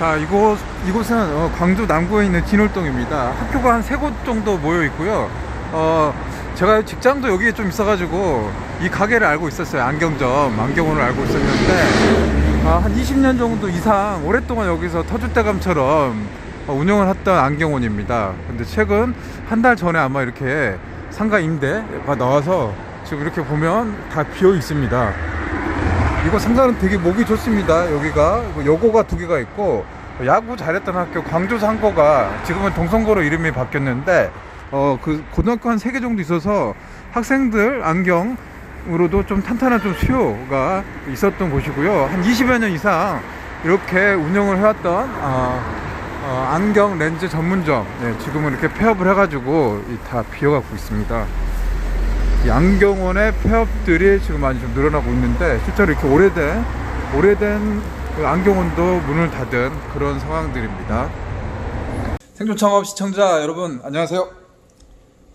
자, 이곳은 광주 남구에 있는 진월동입니다. 학교가 한 3곳 정도 모여 있고요. 제가 직장도 여기에 좀 있어가지고 이 가게를 알고 있었어요. 안경원을 알고 있었는데, 한 20년 정도 이상 오랫동안 여기서 터줏대감처럼 운영을 했던 안경원입니다. 근데 최근 한 달 전에 아마 이렇게 상가 임대가 나와서 지금 이렇게 보면 다 비어 있습니다. 이거 상가는 되게 목이 좋습니다. 여기가 여고가 2개가 있고, 야구 잘했던 학교 광주 상고가 지금은 동성고로 이름이 바뀌었는데, 그 고등학교 한 3개 정도 있어서 학생들 안경으로도 좀 탄탄한 좀 수요가 있었던 곳이고요. 한 20여 년 이상 이렇게 운영을 해왔던 안경 렌즈 전문점, 지금은 이렇게 폐업을 해가지고 다 비어가고 있습니다. 이 안경원의 폐업들이 지금 많이 좀 늘어나고 있는데, 실제로 이렇게 오래된 그 안경원도 문을 닫은 그런 상황들입니다. 생존 창업 시청자 여러분, 안녕하세요.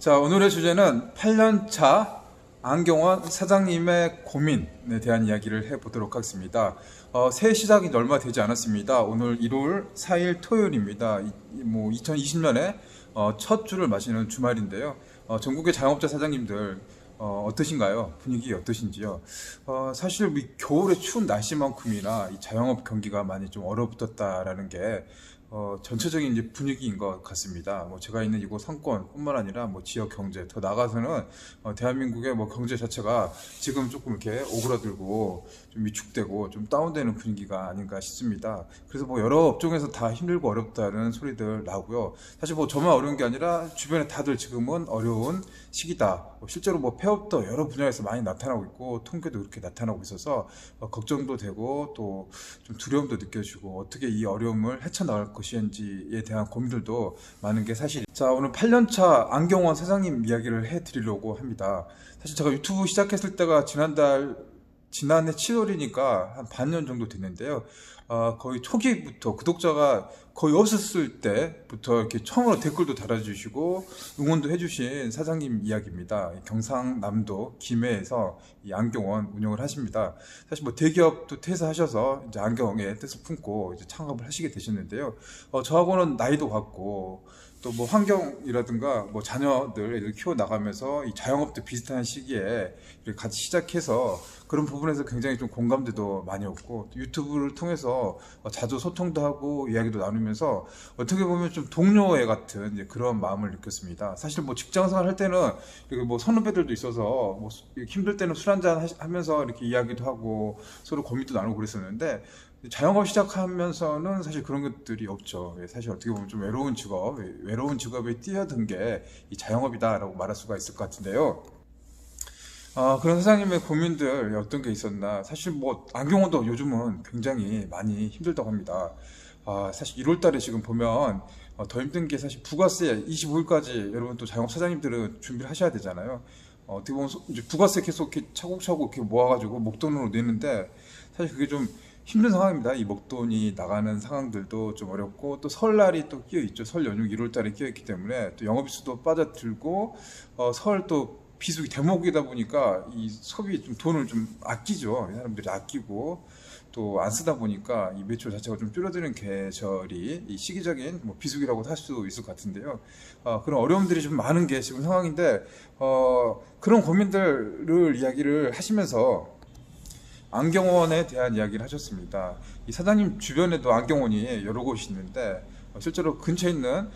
자, 오늘의 주제는 8년차 안경원 사장님의 고민에 대한 이야기를 해보도록 하겠습니다. 새해 시작이 얼마 되지 않았습니다. 오늘 1월 4일 토요일입니다. 2020년에 첫 주를 마시는 주말인데요. 전국의 자영업자 사장님들 어떠신가요? 분위기 어떠신지요? 사실 이 겨울의 추운 날씨만큼이나 이 자영업 경기가 많이 좀 얼어붙었다라는 게 전체적인 이제 분위기인 것 같습니다. 제가 있는 이곳 상권뿐만 아니라 지역 경제, 더 나아가서는 대한민국의 경제 자체가 지금 조금 이렇게 오그라들고 좀 위축되고 좀 다운되는 분위기가 아닌가 싶습니다. 그래서 여러 업종에서 다 힘들고 어렵다는 소리들 나오고요. 사실 저만 어려운 게 아니라 주변에 다들 지금은 어려운 시기다. 실제로 폐업도 여러 분야에서 많이 나타나고 있고, 통계도 그렇게 나타나고 있어서 걱정도 되고 또 좀 두려움도 느껴지고, 어떻게 이 어려움을 헤쳐나갈 것인지에 대한 고민들도 많은 게 사실입니다. 자, 오늘 8년차 안경원 사장님 이야기를 해드리려고 합니다. 사실 제가 유튜브 시작했을 때가 지난해 7월이니까 한 반년 정도 됐는데요. 거의 초기부터 구독자가 거의 없었을 때부터 이렇게 처음으로 댓글도 달아주시고 응원도 해주신 사장님 이야기입니다. 경상남도 김해에서 이 안경원 운영을 하십니다. 사실 대기업도 퇴사하셔서 이제 안경에 뜻을 품고 이제 창업을 하시게 되셨는데요. 저하고는 나이도 같고, 또 환경이라든가 자녀들 애들 키워 나가면서 이 자영업도 비슷한 시기에 같이 시작해서 그런 부분에서 굉장히 좀 공감대도 많이 없고, 유튜브를 통해서 자주 소통도 하고 이야기도 나누면서 어떻게 보면 좀 동료애 같은 이제 그런 마음을 느꼈습니다. 사실 직장생활 할 때는 선후배들도 있어서 힘들 때는 술 한잔 하면서 이렇게 이야기도 하고 서로 고민도 나누고 그랬었는데, 자영업 시작하면서는 사실 그런 것들이 없죠. 사실 어떻게 보면 좀 외로운 직업에 뛰어든 게 이 자영업이다라고 말할 수가 있을 것 같은데요. 그런 사장님의 고민들 어떤 게 있었나. 사실 안경원도 요즘은 굉장히 많이 힘들다고 합니다. 사실 1월 달에 지금 보면 더 힘든 게, 사실 부가세 25일까지 여러분 또 자영업 사장님들은 준비를 하셔야 되잖아요. 어떻게 보면 이제 부가세 계속 이렇게 차곡차곡 이렇게 모아가지고 목돈으로 내는데, 사실 그게 좀 힘든 상황입니다. 이 목돈이 나가는 상황들도 좀 어렵고, 또 설날이 또 끼어 있죠. 설 연휴 1월 달에 끼어 있기 때문에 또 영업일수도 빠져들고, 설 또 비수기 대목이다 보니까 이 소비 좀 돈을 좀 아끼죠. 사람들이 아끼고 또 안 쓰다 보니까 이 매출 자체가 좀 줄어드는 계절이 이 시기적인 비수기라고 할 수 있을 것 같은데요. 그런 어려움들이 좀 많은 게 지금 상황인데, 그런 고민들을 이야기를 하시면서 안경원에 대한 이야기를 하셨습니다. 이 사장님 주변에도 안경원이 여러 곳이 있는데, 실제로 근처에 있는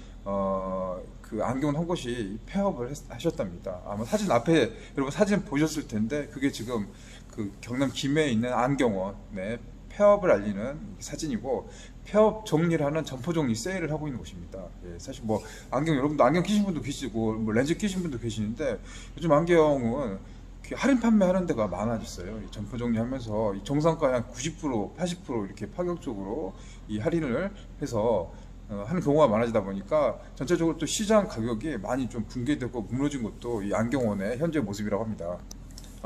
그 안경원 한 곳이 폐업을 하셨답니다. 아마 사진 앞에 여러분 사진 보셨을 텐데, 그게 지금 그 경남 김해에 있는 안경원의 폐업을 알리는 사진이고, 폐업 정리를 하는 점포 정리 세일을 하고 있는 곳입니다. 사실 여러분도 안경 끼신 분도 계시고 렌즈 끼신 분도 계시는데, 요즘 안경은 할인 판매하는 데가 많아졌어요. 점포 정리하면서 정상가 한 90%, 80% 이렇게 파격적으로 이 할인을 해서 하는 경우가 많아지다 보니까 전체적으로 또 시장 가격이 많이 좀 붕괴되고 무너진 것도 이 안경원의 현재 모습이라고 합니다.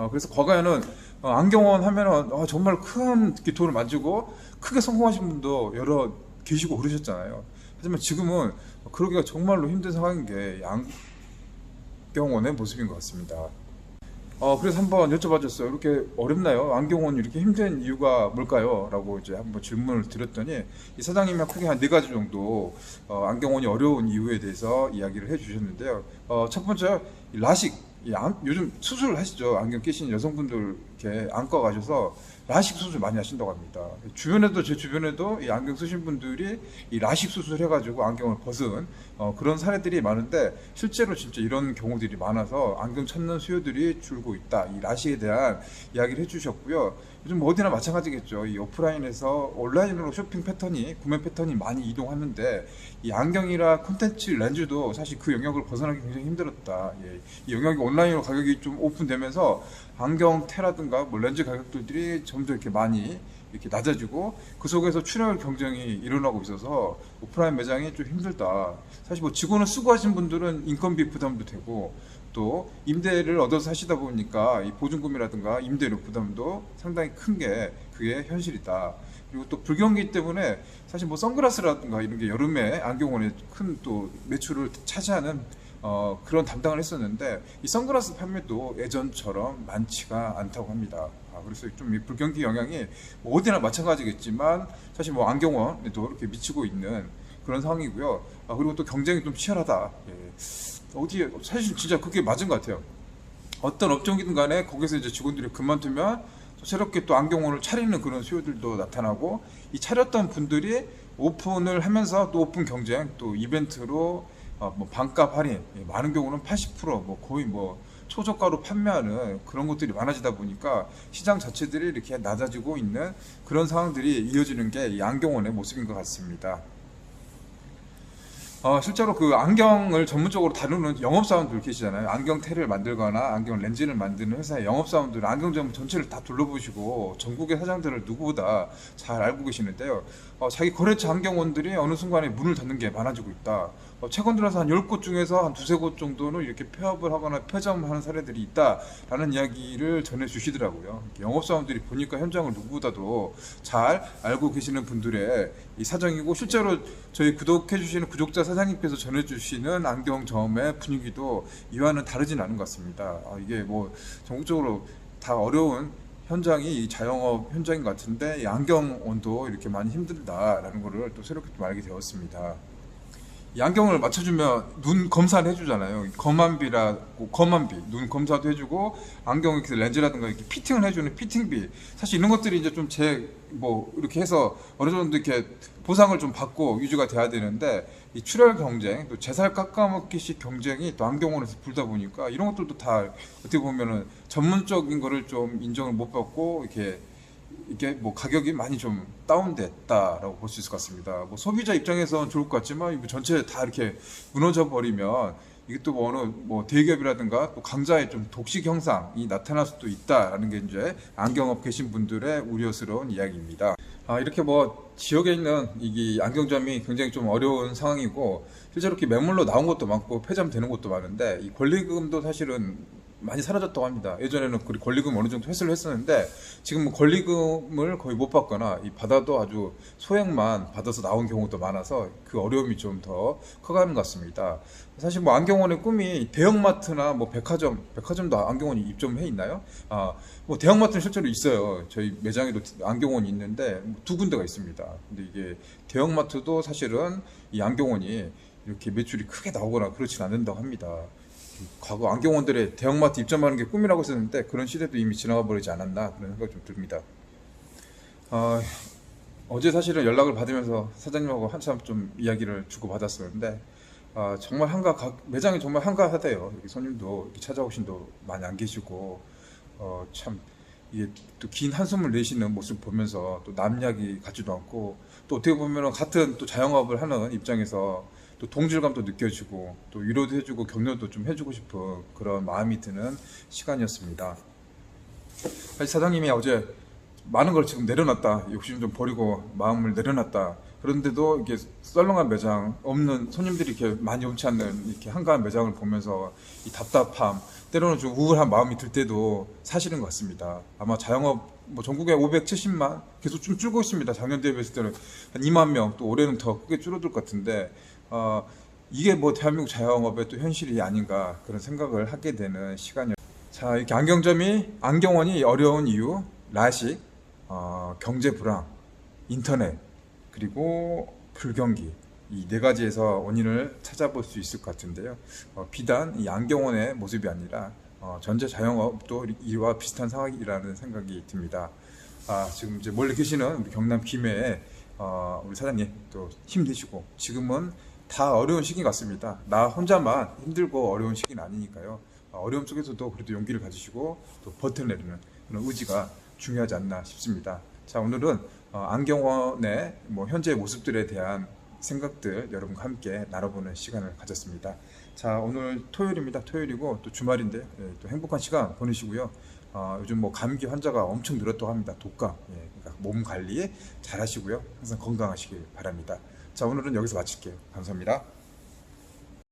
그래서 과거에는 안경원 하면은 정말 큰 돈을 만지고 크게 성공하신 분도 여러 계시고 그러셨잖아요. 하지만 지금은 그러기가 정말로 힘든 상황인 게 안경원의 모습인 것 같습니다. 그래서 한번 여쭤봐줬어요. 이렇게 어렵나요? 안경원 이렇게 힘든 이유가 뭘까요? 라고 이제 한번 질문을 드렸더니 이 사장님이 크게 한 네 가지 정도 안경원이 어려운 이유에 대해서 이야기를 해주셨는데요. 첫 번째, 이 라식. 요즘 수술을 하시죠. 안경 끼신 여성분들 이렇게 안과 가셔서 라식 수술 많이 하신다고 합니다. 제 주변에도 이 안경 쓰신 분들이 이 라식 수술 해가지고 안경을 벗은 그런 사례들이 많은데, 실제로 진짜 이런 경우들이 많아서 안경 찾는 수요들이 줄고 있다. 이 라식에 대한 이야기를 해주셨고요. 요즘 뭐 어디나 마찬가지겠죠. 이 오프라인에서 온라인으로 쇼핑 패턴이, 구매 패턴이 많이 이동하는데, 이 안경이나 콘텐츠 렌즈도 사실 그 영역을 벗어나기 굉장히 힘들었다. 예, 이 영역이 온라인으로 가격이 좀 오픈되면서 안경테라든가 뭐 렌즈 가격들이 점점 이렇게 많이 이렇게 낮아지고, 그 속에서 출혈 경쟁이 일어나고 있어서 오프라인 매장이 좀 힘들다. 사실 뭐 직원을 쓰고 하신 분들은 인건비 부담도 되고, 또 임대를 얻어서 하시다 보니까 이 보증금이라든가 임대료 부담도 상당히 큰 게 그게 현실이다. 그리고 또 불경기 때문에 사실 뭐 선글라스라든가 이런 게 여름에 안경원에 큰 또 매출을 차지하는 그런 담당을 했었는데, 이 선글라스 판매도 예전처럼 많지가 않다고 합니다. 그래서 좀 이 불경기 영향이 뭐 어디나 마찬가지겠지만 사실 뭐 안경원에도 이렇게 미치고 있는 그런 상황이고요. 그리고 또 경쟁이 좀 치열하다. 예. 사실 진짜 그게 맞은 것 같아요. 어떤 업종이든 간에 거기서 이제 직원들이 그만두면 또 새롭게 또 안경원을 차리는 그런 수요들도 나타나고, 이 차렸던 분들이 오픈을 하면서 또 오픈 경쟁, 또 이벤트로 뭐 반값 할인, 많은 경우는 80%뭐 거의 뭐 초저가로 판매하는 그런 것들이 많아지다 보니까 시장 자체들이 이렇게 낮아지고 있는 그런 상황들이 이어지는 게 이 안경원의 모습인 것 같습니다. 실제로 그 안경을 전문적으로 다루는 영업사원들 계시잖아요. 안경테를 만들거나 안경 렌즈를 만드는 회사의 영업사원들은 안경점 전체를 다 둘러보시고 전국의 사장들을 누구보다 잘 알고 계시는데요. 자기 거래처 안경원들이 어느 순간에 문을 닫는 게 많아지고 있다. 최근 들어서 한 10곳 중에서 한 두세 곳 정도는 이렇게 폐업을 하거나 폐점하는 사례들이 있다라는 이야기를 전해주시더라고요. 영업사원들이 보니까 현장을 누구보다도 잘 알고 계시는 분들의 이 사정이고, 실제로 저희 구독해주시는 구독자 사장님께서 전해주시는 안경점의 분위기도 이와는 다르진 않은 것 같습니다. 이게 뭐 전국적으로 다 어려운 현장이 이 자영업 현장인 것 같은데, 이 안경원도 이렇게 많이 힘들다라는 것을 또 새롭게 좀 알게 되었습니다. 이 안경을 맞춰주면 눈 검사를 해주잖아요. 검안비, 눈 검사도 해주고, 안경 이렇게 렌즈라든가 이렇게 피팅을 해주는 피팅비. 사실 이런 것들이 이제 좀 이렇게 해서 어느 정도 이렇게 보상을 좀 받고 유지가 돼야 되는데, 이 출혈 경쟁, 또 제살 깎아먹기식 경쟁이 또 안경원에서 불다 보니까 이런 것들도 다 어떻게 보면은 전문적인 거를 좀 인정을 못 받고, 이게 뭐 가격이 많이 좀 다운됐다라고 볼 수 있을 것 같습니다. 뭐 소비자 입장에서는 좋을 것 같지만 전체 다 이렇게 무너져 버리면 이게 또 뭐 어느 뭐 대기업이라든가 또 강자의 좀 독식 형상이 나타날 수도 있다라는 게 이제 안경업 계신 분들의 우려스러운 이야기입니다. 이렇게 뭐 지역에 있는 이 안경점이 굉장히 좀 어려운 상황이고, 실제로 이렇게 매물로 나온 것도 많고 폐점되는 것도 많은데, 이 권리금도 사실은 많이 사라졌다고 합니다. 예전에는 그 권리금 어느 정도 회수를 했었는데, 지금 뭐 권리금을 거의 못 받거나 받아도 아주 소액만 받아서 나온 경우도 많아서 그 어려움이 좀 더 커가는 것 같습니다. 사실 뭐 안경원의 꿈이 대형마트나 뭐 백화점도 안경원이 입점해 있나요? 뭐 대형마트는 실제로 있어요. 저희 매장에도 안경원이 있는데 두 군데가 있습니다. 근데 이게 대형마트도 사실은 이 안경원이 이렇게 매출이 크게 나오거나 그렇진 않는다고 합니다. 과거 안경원들의 대형마트 입점하는 게 꿈이라고 했었는데, 그런 시대도 이미 지나가 버리지 않았나 그런 생각이 좀 듭니다. 어제 사실은 연락을 받으면서 사장님하고 한참 좀 이야기를 주고 받았었는데, 정말 매장이 정말 한가하대요. 여기 손님도 이렇게 찾아오신 도 많이 안 계시고, 참 이게 또 긴 한숨을 내쉬는 모습 보면서 또 남 이야기 같지도 않고, 또 어떻게 보면 같은 또 자영업을 하는 입장에서 또 동질감도 느껴지고, 또 위로도 해주고 격려도 좀 해주고 싶은 그런 마음이 드는 시간이었습니다. 사실 사장님이 어제 많은 걸 지금 내려놨다, 욕심 좀 버리고 마음을 내려놨다, 그런데도 이게 썰렁한 매장, 없는 손님들이 이렇게 많이 오지 않는 이렇게 한가한 매장을 보면서 이 답답함, 때로는 좀 우울한 마음이 들 때도 사실인 것 같습니다. 아마 자영업 뭐 전국에 570만 계속 좀 줄고 있습니다. 작년 대비했을 때는 한 2만 명, 또 올해는 더 크게 줄어들 것 같은데, 이게 뭐 대한민국 자영업의 또 현실이 아닌가 그런 생각을 하게 되는 시간이었습니다. 자, 이렇게 안경원이 어려운 이유, 라식, 경제 불황, 인터넷, 그리고 불경기, 이 네 가지에서 원인을 찾아볼 수 있을 것 같은데요. 비단 이 안경원의 모습이 아니라 전체 자영업도 이와 비슷한 상황이라는 생각이 듭니다. 지금 이제 멀리 계시는 우리 경남 김해에 우리 사장님 또 힘내시고, 지금은 다 어려운 시기 같습니다. 나 혼자만 힘들고 어려운 시기는 아니니까요. 어려움 속에서도 그래도 용기를 가지시고 또 버텨내는 그런 의지가 중요하지 않나 싶습니다. 자, 오늘은 안경원의 현재 모습들에 대한 생각들 여러분과 함께 나눠보는 시간을 가졌습니다. 자, 오늘 토요일입니다. 토요일이고 또 주말인데 또 행복한 시간 보내시고요. 요즘 감기 환자가 엄청 늘었다고 합니다. 독감. 그러니까 몸 관리 잘 하시고요. 항상 건강하시길 바랍니다. 자, 오늘은 여기서 마칠게요. 감사합니다.